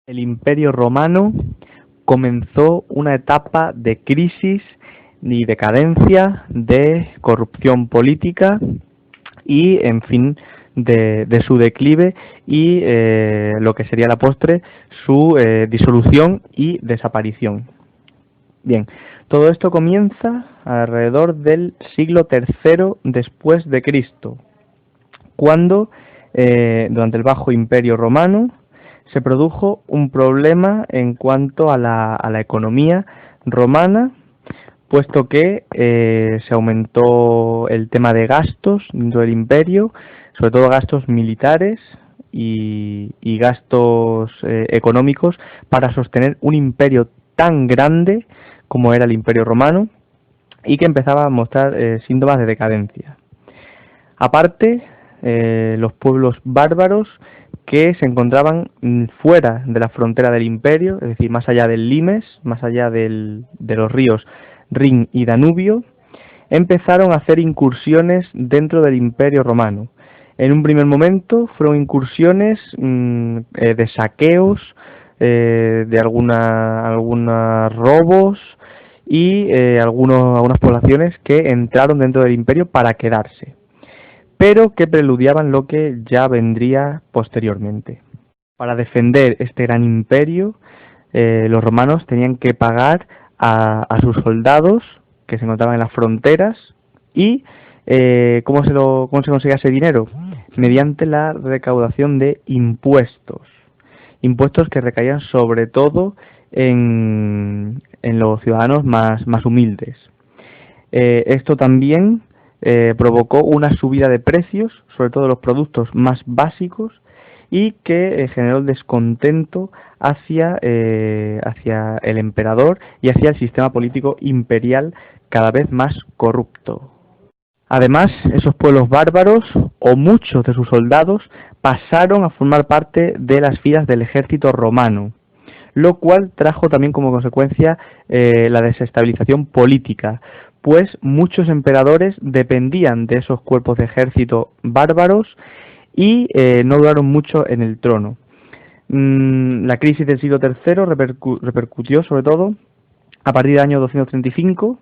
El Imperio Romano comenzó una etapa de crisis y decadencia, de corrupción política y, en fin, de su declive y lo que sería la postre, su disolución y desaparición. Bien, todo esto comienza alrededor del siglo III después de Cristo, cuando durante el Bajo Imperio Romano se produjo un problema en cuanto a la economía romana, puesto que se aumentó el tema de gastos dentro del imperio, sobre todo gastos militares y gastos económicos para sostener un imperio tan grande como era el Imperio Romano y que empezaba a mostrar síntomas de decadencia. Aparte, los pueblos bárbaros que se encontraban fuera de la frontera del imperio, es decir, más allá del Limes, más allá de los ríos Rin y Danubio, empezaron a hacer incursiones dentro del imperio romano. En un primer momento fueron incursiones de saqueos, de algunos robos y algunas poblaciones que entraron dentro del imperio para quedarse, pero que preludiaban lo que ya vendría posteriormente. Para defender este gran imperio, los romanos tenían que pagar a sus soldados que se encontraban en las fronteras y ¿cómo se conseguía ese dinero? Mediante la recaudación de impuestos. Impuestos que recaían sobre todo en los ciudadanos más humildes. Esto también provocó una subida de precios, sobre todo de los productos más básicos, y que generó el descontento hacia el emperador y hacia el sistema político imperial cada vez más corrupto. Además, esos pueblos bárbaros, o muchos de sus soldados, pasaron a formar parte de las filas del ejército romano, lo cual trajo también como consecuencia la desestabilización política, pues muchos emperadores dependían de esos cuerpos de ejército bárbaros y no duraron mucho en el trono. La crisis del siglo III repercutió sobre todo a partir del año 235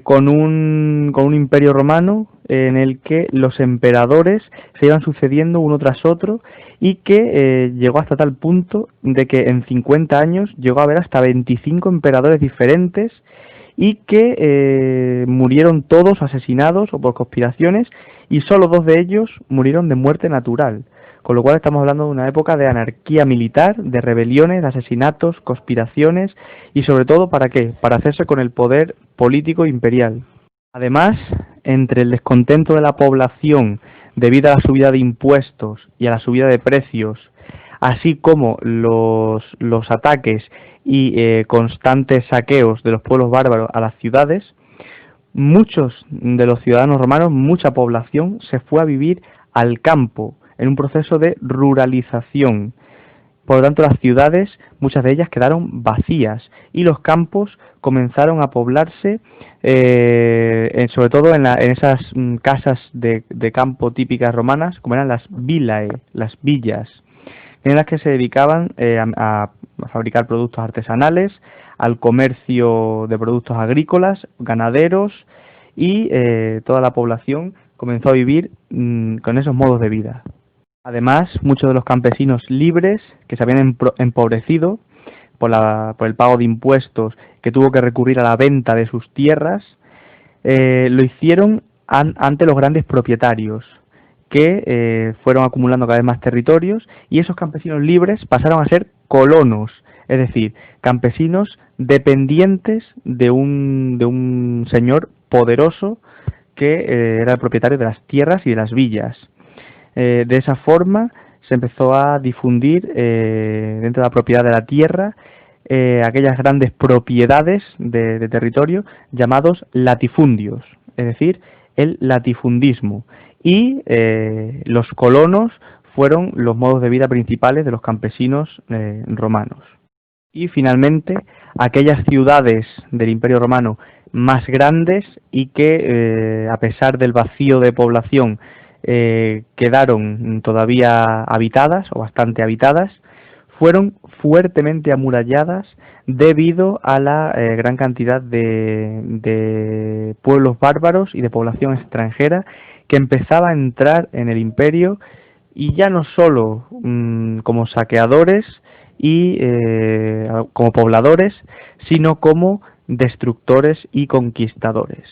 con un imperio romano en el que los emperadores se iban sucediendo uno tras otro y que llegó hasta tal punto de que en 50 años llegó a haber hasta 25 emperadores diferentes y que murieron todos asesinados o por conspiraciones y solo 2 de ellos murieron de muerte natural. Con lo cual estamos hablando de una época de anarquía militar, de rebeliones, de asesinatos, conspiraciones y sobre todo ¿para qué? Para hacerse con el poder político imperial. Además, entre el descontento de la población debido a la subida de impuestos y a la subida de precios, así como los ataques y constantes saqueos de los pueblos bárbaros a las ciudades, muchos de los ciudadanos romanos, mucha población, se fue a vivir al campo, en un proceso de ruralización. Por lo tanto, las ciudades, muchas de ellas quedaron vacías y los campos comenzaron a poblarse, sobre todo en esas casas de campo típicas romanas, como eran las villae, las villas, en las que se dedicaban a fabricar productos artesanales, al comercio de productos agrícolas, ganaderos y toda la población comenzó a vivir con esos modos de vida. Además, muchos de los campesinos libres que se habían empobrecido por el pago de impuestos, que tuvo que recurrir a la venta de sus tierras, lo hicieron ante los grandes propietarios, que fueron acumulando cada vez más territorios y esos campesinos libres pasaron a ser colonos, es decir, campesinos dependientes de un señor poderoso que era el propietario de las tierras y de las villas. De esa forma se empezó a difundir dentro de la propiedad de la tierra aquellas grandes propiedades de territorio llamados latifundios, es decir, el latifundismo. Y los colonos fueron los modos de vida principales de los campesinos romanos. Y finalmente, aquellas ciudades del Imperio Romano más grandes y que, a pesar del vacío de población, quedaron todavía habitadas o bastante habitadas, fueron fuertemente amuralladas debido a la gran cantidad de pueblos bárbaros y de población extranjera que empezaba a entrar en el imperio, y ya no solo como saqueadores y como pobladores, sino como destructores y conquistadores.